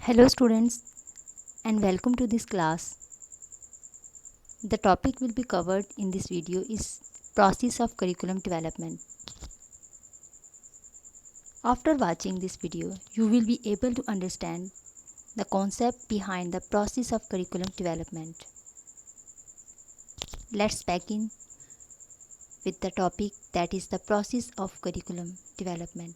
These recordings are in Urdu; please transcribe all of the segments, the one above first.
Hello students and welcome to this class. The topic will be covered in this video is process of curriculum development. After watching this video, you will be able to understand the concept behind the process of curriculum development. Let's begin with the topic that is the process of curriculum development.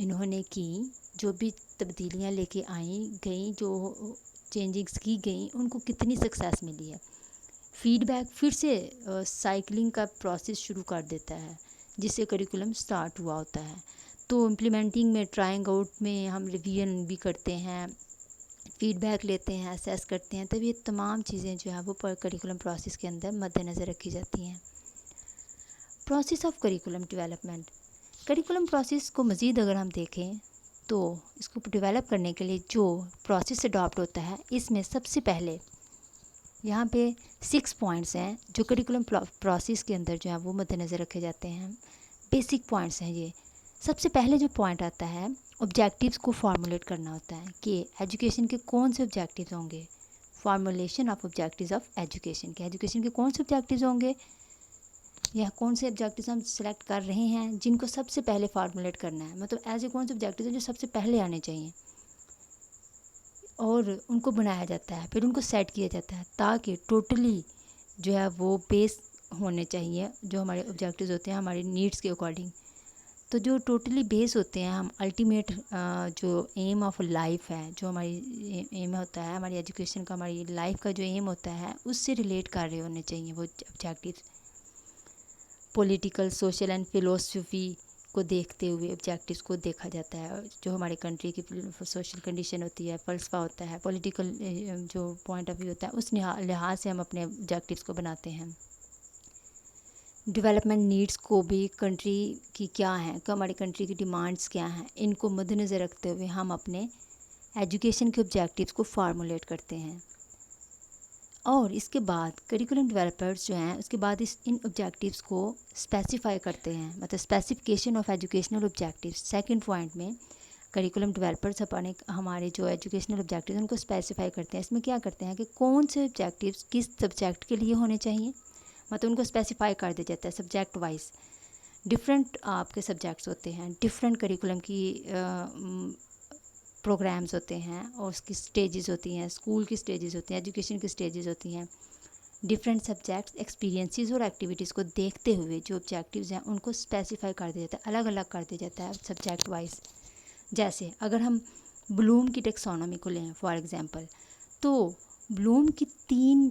انہوں نے کی، جو بھی تبدیلیاں لے کے گئیں، جو چینجنگس کی گئیں، ان کو کتنی سکسیس ملی ہے۔ فیڈ بیک پھر سے سائیکلنگ کا پروسیس شروع کر دیتا ہے، جس سے کریکولم سٹارٹ ہوا ہوتا ہے۔ تو امپلیمنٹنگ میں، ٹرائنگ آؤٹ میں ہم ریویژن بھی کرتے ہیں، فیڈ بیک لیتے ہیں، اسیس کرتے ہیں، تب یہ تمام چیزیں جو ہیں وہ کریکولم پروسیس کے اندر مد نظر رکھی جاتی ہیں۔ Process of curriculum development, curriculum process کو مزید اگر ہم دیکھیں تو اس کو ڈیولپ کرنے کے لیے جو پروسیس اڈاپٹ ہوتا ہے، اس میں سب سے پہلے یہاں پہ 6 پوائنٹس ہیں جو کریکولم پروسیس کے اندر جو ہے وہ مد نظر رکھے جاتے ہیں۔ بیسک پوائنٹس ہیں یہ۔ سب سے پہلے جو پوائنٹ آتا ہے، آبجیکٹیوز کو فارمولیٹ کرنا ہوتا ہے کہ ایجوکیشن کے کون سے آبجیکٹیوز ہوں گے۔ Formulation of objectives of education, کہ ایجوکیشن کے کون سے آبجیکٹیوز ہوں گے، یا کون سے آبجیکٹیوز ہم سلیکٹ کر رہے ہیں جن کو سب سے پہلے فارمولیٹ کرنا ہے، مطلب ایسے کون سے آبجیکٹیوز ہیں جو سب سے پہلے آنے چاہیے، اور ان کو بنایا جاتا ہے، پھر ان کو سیٹ کیا جاتا ہے تاکہ ٹوٹلی جو ہے وہ بیس ہونے چاہیے، جو ہمارے آبجیکٹیوز ہوتے ہیں ہماری نیڈس کے اکارڈنگ۔ تو جو ٹوٹلی بیس ہوتے ہیں، ہم الٹیمیٹ جو ایم آف لائف ہے، جو ہماری ایم ہوتا ہے ہماری ایجوکیشن کا، ہماری لائف کا جو ایم ہوتا ہے، اس سے ریلیٹ کر رہے ہونے چاہیے وہ آبجیکٹیوز۔ پولیٹیکل، سوشل اینڈ فلسفی کو دیکھتے ہوئے آبجیکٹیوز کو دیکھا جاتا ہے، جو ہماری کنٹری کی سوشل کنڈیشن ہوتی ہے، فلسفہ ہوتا ہے، پولیٹیکل جو پوائنٹ آف ویو ہوتا ہے، اس لحاظ سے ہم اپنے آبجیکٹیوز کو بناتے ہیں۔ ڈیولپمنٹ نیڈس کو بھی کنٹری کی کیا ہیں، کہ ہماری کنٹری کی ڈیمانڈس کیا ہیں، ان کو مد نظر رکھتے ہوئے ہم اپنے ایجوکیشن کے آبجیکٹیوز کو فارمولیٹ کرتے ہیں۔ اور اس کے بعد کریکولم ڈیولپرز جو ہیں، اس کے بعد ان آبجیکٹیوز کو اسپیسیفائی کرتے ہیں، مطلب specification of educational objectives. Second point میں کریکولم ڈیولپرز اپنے ہمارے جو ایجوکیشنل آبجیکٹیوز ہیں ان کو اسپیسیفائی کرتے ہیں۔ اس میں کیا کرتے ہیں کہ کون سے آبجیکٹیوز کس سبجیکٹ کے لیے ہونے چاہیے، مطلب ان کو اسپیسیفائی کر دیا جاتا ہے سبجیکٹ وائز۔ ڈفرینٹ آپ کے سبجیکٹس ہوتے ہیں، ڈفرینٹ کریکولم کی پروگرامز ہوتے ہیں، اور اس کی سٹیجز ہوتی ہیں، اسکول کی سٹیجز ہوتی ہیں، ایجوکیشن کی سٹیجز ہوتی ہیں۔ ڈفرینٹ سبجیکٹس، ایکسپیرینسز اور ایکٹیویٹیز کو دیکھتے ہوئے جو آبجیکٹیوز ہیں ان کو اسپیسیفائی کر دیا جاتا ہے، الگ الگ کر دیا جاتا ہے سبجیکٹ وائز۔ جیسے اگر ہم بلوم کی ٹیکسانومی کو لیں فار ایگزامپل، تو بلوم کی 3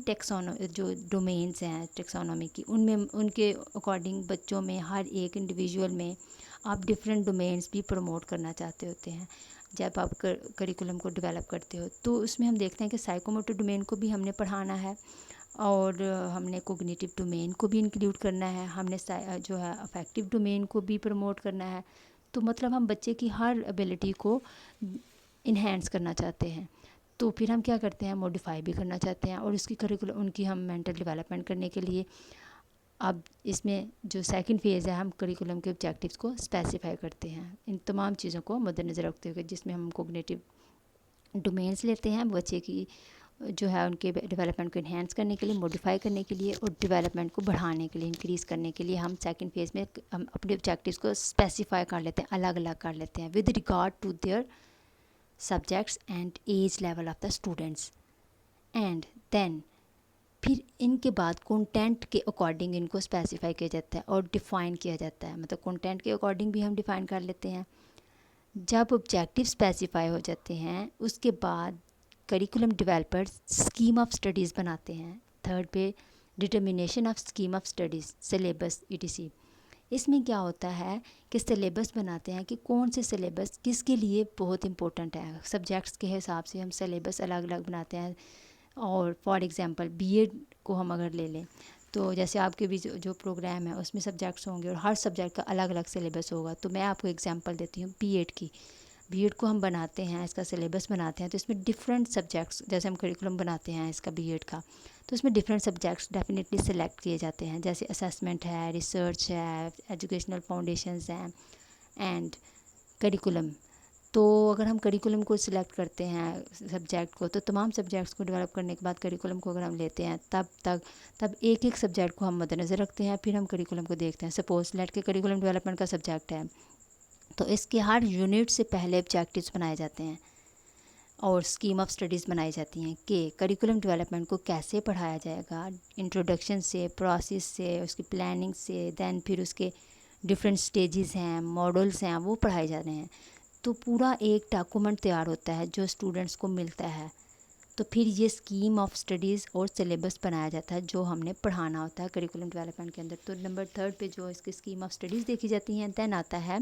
جو ڈومینز ہیں ٹیکسانومی کی، ان میں ان کے اکارڈنگ بچوں میں ہر ایک انڈیویجول میں آپ ڈفرینٹ ڈومینز بھی پروموٹ کرنا چاہتے ہوتے ہیں جب آپ کریکولم کو ڈیولپ کرتے ہو۔ تو اس میں ہم دیکھتے ہیں کہ سائیکوموٹر ڈومین کو بھی ہم نے پڑھانا ہے، اور ہم نے کوگنیٹیو ڈومین کو بھی انکلیوڈ کرنا ہے، ہم نے جو ہے افیکٹو ڈومین کو بھی پروموٹ کرنا ہے۔ تو مطلب ہم بچے کی ہر ایبلٹی کو انہینس کرنا چاہتے ہیں، تو پھر ہم کیا کرتے ہیں، موڈیفائی بھی کرنا چاہتے ہیں، اور اس کی ان کی ہم مینٹل ڈیولپمنٹ کرنے کے لیے اب اس میں جو سیکنڈ فیز ہے، ہم کریکولم کے آبجیکٹیوز کو اسپیسیفائی کرتے ہیں، ان تمام چیزوں کو مد نظر رکھتے ہوئے، جس میں ہم کوگنیٹیو ڈومینس لیتے ہیں بچے کی جو ہے ان کے ڈیولپمنٹ کو انہینس کرنے کے لیے، موڈیفائی کرنے کے لیے، اور ڈیولپمنٹ کو بڑھانے کے لیے، انکریز کرنے کے لیے ہم سیکنڈ فیز میں ہم اپنے آبجیکٹیوز کو اسپیسیفائی کر لیتے ہیں، الگ الگ کر لیتے ہیں with regard to their subjects and age level of the students. And then پھر ان کے بعد کنٹینٹ کے اکارڈنگ ان کو اسپیسیفائی کیا جاتا ہے اور ڈیفائن کیا جاتا ہے، مطلب کنٹینٹ کے اکارڈنگ بھی ہم ڈیفائن کر لیتے ہیں۔ جب آبجیکٹیو اسپیسیفائی ہو جاتے ہیں، اس کے بعد curriculum developers scheme of studies بناتے ہیں۔ تھرڈ پہ determination of scheme of studies, syllabus ETC۔ اس میں کیا ہوتا ہے کہ سلیبس بناتے ہیں کہ کون سے سلیبس کس کے لیے بہت امپورٹنٹ ہے، سبجیکٹس کے حساب سے ہم سلیبس الگ الگ بناتے ہیں۔ اور فار ایگزامپل BEd کو ہم اگر لے لیں تو جیسے آپ کے بھی جو پروگرام ہے اس میں سبجیکٹس ہوں گے، اور ہر سبجیکٹ کا الگ الگ سلیبس ہوگا۔ تو میں آپ کو ایگزامپل دیتی ہوں BEd کی۔ BEd کو ہم بناتے ہیں، اس کا سلیبس بناتے ہیں، تو اس میں ڈفرینٹ سبجیکٹس، جیسے ہم کریکولم بناتے ہیں اس کا BEd کا، تو اس میں ڈفرینٹ سبجیکٹس ڈیفینیٹلی سلیکٹ کیے جاتے ہیں، جیسے اسیسمنٹ ہے، ریسرچ ہے، ایجوکیشنل فاؤنڈیشنز ہیں، اینڈ کریکولم۔ تو اگر ہم کریکولم کو سلیکٹ کرتے ہیں سبجیکٹ کو، تو تمام سبجیکٹس کو ڈیولپ کرنے کے بعد کریکولم کو اگر ہم لیتے ہیں، تب ایک ایک سبجیکٹ کو ہم مد نظر رکھتے ہیں، پھر ہم کریکولم کو دیکھتے ہیں۔ سپوز لیٹ کے کریکولم ڈیولپمنٹ کا سبجیکٹ ہے، تو اس کے ہر یونٹ سے پہلے آبجیکٹیوز بنائے جاتے ہیں اور اسکیم آف اسٹڈیز بنائی جاتی ہیں کہ کریکولم ڈیولپمنٹ کو کیسے پڑھایا جائے گا، انٹروڈکشن سے، پروسیس سے، اس کی پلاننگ سے، دین پھر اس کے ڈفرینٹ سٹیجز ہیں، ماڈلس ہیں، وہ پڑھائے جاتے ہیں۔ تو پورا ایک ڈاکومنٹ تیار ہوتا ہے جو اسٹوڈنٹس کو ملتا ہے. تو پھر یہ اسکیم آف اسٹڈیز اور سلیبس بنایا جاتا ہے جو ہم نے پڑھانا ہوتا ہے کریکولم ڈیولپمنٹ کے اندر. تو نمبر 3 پہ جو اس کی اسکیم آف اسٹڈیز دیکھی جاتی ہیں. دین آتا ہے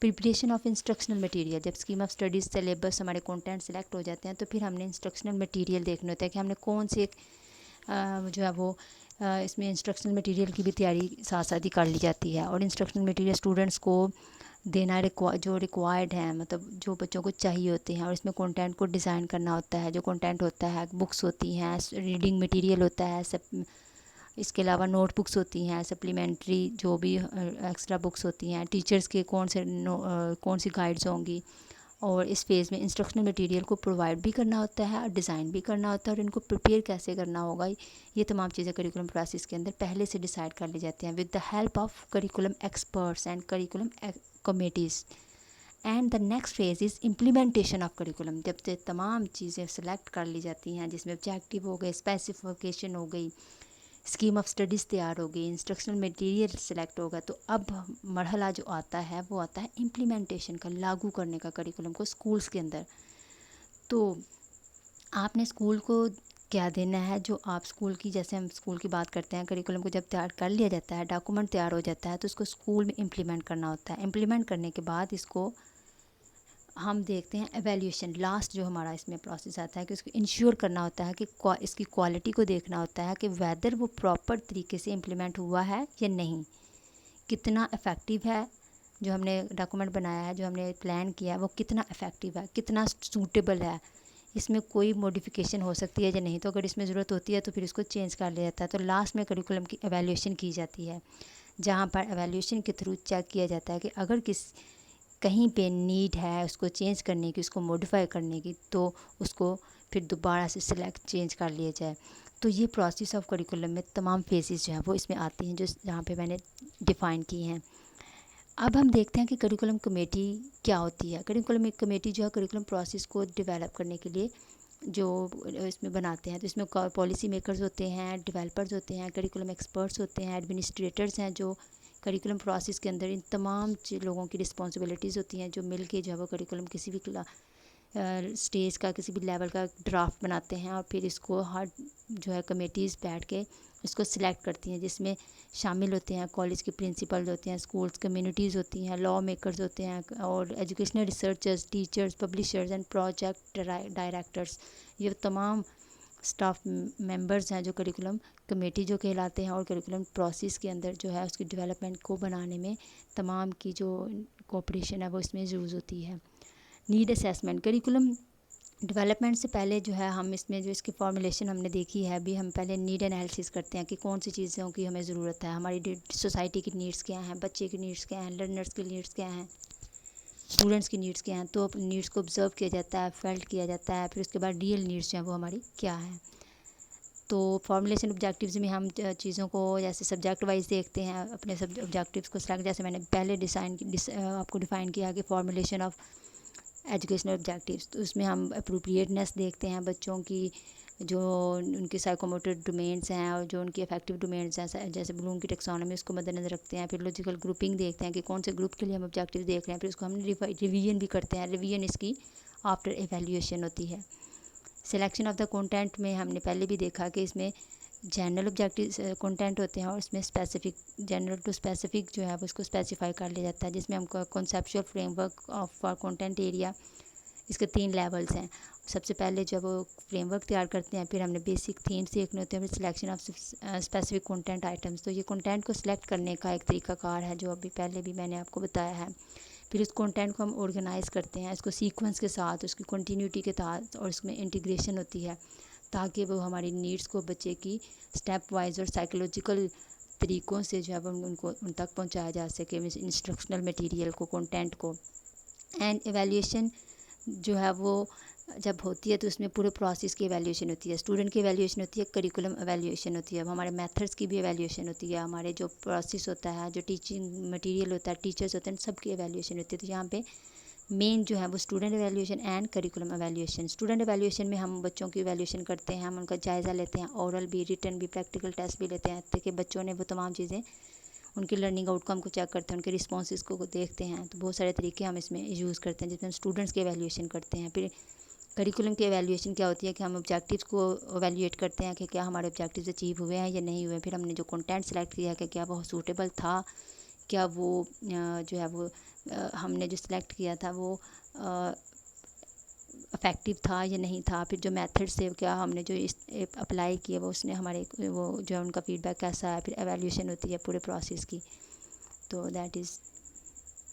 پریپریشن آف انسٹرکشنل مٹیریل. جب اسکیم آف اسٹڈیز سلیبس ہمارے کانٹینٹ سلیکٹ ہو جاتے ہیں تو پھر ہم نے انسٹرکشنل مٹیریل دیکھنا ہوتا ہے کہ ہم نے کون سے جو ہے وہ اس میں انسٹرکشنل مٹیریل کی بھی تیاری ساتھ ساتھ ہی کر لی جاتی ہے. اور انسٹرکشنل مٹیریل اسٹوڈنٹس کو دینا جو ریکوائرڈ ہیں، مطلب جو بچوں کو چاہیے ہوتے ہیں. اور اس میں کنٹینٹ کو ڈیزائن کرنا ہوتا ہے. جو کنٹینٹ ہوتا ہے، بکس ہوتی ہیں، ریڈنگ مٹیریل ہوتا ہے، اس کے علاوہ نوٹ بکس ہوتی ہیں، سپلیمنٹری جو بھی ایکسٹرا بکس ہوتی ہیں، ٹیچرس کے کون سی گائیڈز ہوں گی. اور اس فیز میں انسٹرکشنل مٹیریل کو پرووائڈ بھی کرنا ہوتا ہے اور ڈیزائن بھی کرنا ہوتا ہے. اور ان کو پریپیئر کیسے کرنا ہوگا، یہ تمام چیزیں کریکولم پروسیس کے اندر پہلے سے ڈیسائیڈ کر لی جاتی ہیں with the help of curriculum experts and curriculum committees. And the next phase is implementation of curriculum. جب سے تمام چیزیں سلیکٹ کر لی جاتی ہیں جس میں آبجیکٹیو ہو گئے، اسپیسیفیکیشن ہو گئی، اسکیم آف اسٹڈیز تیار ہو گئی، انسٹرکشنل مٹیریل سلیکٹ ہوگا، تو اب مرحلہ جو آتا ہے وہ آتا ہے امپلیمنٹیشن کا، لاگو کرنے کا کریکولم کو اسکولس کے اندر. تو آپ نے اسکول کو کیا دینا ہے، جو آپ اسکول کی، جیسے ہم اسکول کی بات کرتے ہیں، کریکولم کو جب تیار کر لیا جاتا ہے، ڈاکومنٹ تیار ہو جاتا ہے، تو اس کو اسکول میں امپلیمنٹ کرنا ہوتا ہے. امپلیمنٹ کرنے کے بعد اس کو ہم دیکھتے ہیں ایویلیوشن. لاسٹ جو ہمارا اس میں پروسیس آتا ہے کہ اس کو انشور کرنا ہوتا ہے کہ اس کی کوالٹی کو دیکھنا ہوتا ہے کہ ویدر وہ پراپر طریقے سے امپلیمنٹ ہوا ہے یا نہیں، کتنا افیکٹو ہے. جو ہم نے ڈاکومنٹ بنایا ہے، جو ہم نے پلان کیا ہے، وہ کتنا افیکٹو ہے، کتنا سوٹیبل ہے، اس میں کوئی موڈیفیکیشن ہو سکتی ہے یا نہیں. تو اگر اس میں ضرورت ہوتی ہے تو پھر اس کو چینج کر لیا جاتا ہے. تو لاسٹ میں کریکولم کی ایویلیوشن کی جاتی ہے، جہاں پر ایویلیوشن کے تھرو چیک کیا جاتا ہے کہ اگر کہیں پہ نیڈ ہے اس کو چینج کرنے کی، اس کو موڈیفائی کرنے کی، تو اس کو پھر دوبارہ سے سلیکٹ چینج کر لیا جائے. تو یہ پروسیس آف کریکولم میں تمام فیزز جو ہیں وہ اس میں آتی ہیں، جو جہاں پہ میں نے ڈیفائن کی ہیں. اب ہم دیکھتے ہیں کہ کریکولم کمیٹی کیا ہوتی ہے. کریکولم کمیٹی جو ہے کریکولم پروسیس کو ڈیولپ کرنے کے لیے جو اس میں بناتے ہیں. تو اس میں پالیسی میکرز ہوتے ہیں، ڈیولپرز ہوتے ہیں، کریکولم ایکسپرٹس ہوتے ہیں، ایڈمنسٹریٹرز ہیں جو کریکولم پروسیس کے اندر ان تمام لوگوں کی رسپانسبلٹیز ہوتی ہیں جو مل کے جو ہے وہ کریکولم کسی بھی اسٹیج کا، کسی بھی لیول کا ڈرافٹ بناتے ہیں. اور پھر اس کو ہر جو ہے کمیٹیز بیٹھ کے اس کو سلیکٹ کرتی ہیں، جس میں شامل ہوتے ہیں کالج کے پرنسپل ہوتے ہیں، اسکولس کمیونٹیز ہوتی ہیں، لا میکرز ہوتے ہیں، اور educational researchers, teachers, publishers and project directors. یہ تمام اسٹاف ممبرز ہیں جو کریکولم کمیٹی جو کہلاتے ہیں. اور کریکولم پروسیس کے اندر جو ہے اس کی ڈیولپمنٹ کو بنانے میں تمام کی جو کوپریشن ہے وہ اس میں یوز ہوتی ہے. Need assessment. کریکولم ڈیولپمنٹ سے پہلے جو ہے ہم اس میں جو اس کی فارمولیشن ہم نے دیکھی ہے ابھی، ہم پہلے نیڈ انالیسس کرتے ہیں کہ کون سی چیزوں کی ہمیں ضرورت ہے، ہماری سوسائٹی کی نیڈس کیا ہیں، بچے کی نیڈس کیا ہیں، لرنرس کی نیڈس کیا ہیں، اسٹوڈنٹس کی نیڈس کیا ہیں. تو نیڈس کو آبزرو کیا جاتا ہے، فیلٹ کیا جاتا ہے. پھر اس کے بعد ریئل نیڈس جو ہیں وہ ہماری کیا ہیں. تو فارمولیشن آبجیکٹیوز میں ہم چیزوں کو جیسے سبجیکٹ وائز دیکھتے ہیں، اپنے آبجیکٹیوز کو سلیکٹ، جیسے میں نے پہلے آپ کو ڈیفائن کیا کہ فارمولیشن آف ایجوکیشنل آبجیکٹیوز. تو اس میں ہم اپروپریٹنیس دیکھتے ہیں بچوں کی، جو ان کی سائیکوموٹر ڈومینس ہیں اور جو ان کی افیکٹو ڈومینس ہیں، جیسے بلوم کی ٹیکسانومی، اس کو مد نظر رکھتے ہیں. پھر لاجیکل گروپنگ دیکھتے ہیں کہ کون سے گروپ کے لیے ہم آبجیکٹیو دیکھ رہے ہیں. پھر اس کو ہم ریویژن بھی کرتے ہیں. ریویژن اس کی آفٹر ایویلیویشن ہوتی ہے. سلیکشن آف دا کنٹینٹ میں ہم نے پہلے بھی دیکھا کہ اس میں جنرل آبجیکٹیو کنٹینٹ ہوتے ہیں اور اس میں اسپیسیفک، جنرل ٹو اسپیسیفک جو ہے وہ اس کو اسپیسیفائی کر لیا جاتا ہے، جس میں ہم conceptual framework of for content area. اس کے 3 لیولز ہیں. سب سے پہلے جب وہ فریم ورک تیار کرتے ہیں، پھر ہم نے بیسک تھیمس دیکھنے ہوتے ہیں، پھر selection of specific content items. تو یہ کنٹینٹ کو سلیکٹ کرنے کا ایک طریقہ کار ہے جو ابھی پہلے بھی میں نے آپ کو بتایا ہے. پھر اس کنٹینٹ کو ہم آرگنائز کرتے ہیں، اس کو سیکوینس کے ساتھ، اس کی کنٹینیوٹی کے ساتھ، اور اس میں انٹیگریشن ہوتی ہے تاکہ وہ ہماری نیڈس کو بچے کی اسٹیپ وائز اور سائیکولوجیکل طریقوں سے جو ہے وہ ان تک پہنچایا جا سکے، انسٹرکشنل مٹیریل کو، کنٹینٹ کو. اینڈ ایویلیویشن جو ہے وہ جب ہوتی ہے تو اس میں پورے پروسیس کی ایویلیویشن ہوتی ہے. اسٹوڈنٹ کی ایویلیویشن ہوتی ہے، کریکولم ایویلیویشن ہوتی ہے، ہمارے میتھڈس کی بھی ایویلیویشن ہوتی ہے، ہمارے جو پروسیس ہوتا ہے، جو ٹیچنگ مٹیریل ہوتا ہے، ٹیچرز ہوتے ہیں، سب کی ایویلیویشن ہوتی ہے. تو یہاں پہ مین جو ہے وہ student evaluation and curriculum evaluation. Student evaluation میں ہم بچوں کی ایویلیویشن کرتے ہیں، ہم ان کا جائزہ لیتے ہیں، اورل بھی، ریٹن بھی، پریکٹیکل ٹیسٹ بھی لیتے ہیں تاکہ بچوں نے وہ تمام چیزیں ان کے لرننگ آؤٹ کم کو چیک کرتے ہیں، ان کے رسپانسز کو دیکھتے ہیں. تو بہت سارے طریقے ہم اس میں یوز کرتے ہیں جس میں ہم اسٹوڈنٹس کی ایویلیویشن کرتے ہیں. پھر کریکولم کی ایویلیویشن کیا ہوتی ہے کہ ہم آبجیکٹیوز کو ایویلیویٹ کرتے ہیں کہ کیا ہمارے آبجیکٹیوز اچیو ہوئے ہیں یا نہیں ہوئے. پھر ہم نے جو کنٹینٹ سلیکٹ کیا کہ کیا وہ سوٹیبل تھا، کیا وہ جو ہے وہ ہم نے جو سلیکٹ کیا تھا وہ افیکٹو تھا یا نہیں تھا. پھر جو میتھڈ سے کیا ہم نے جو اپلائی کیا وہ اس نے ہمارے وہ جو ہے ان کا فیڈ بیک کیسا ہے. پھر ایویلیویشن ہوتی ہے پورے پروسیس کی. تو دیٹ از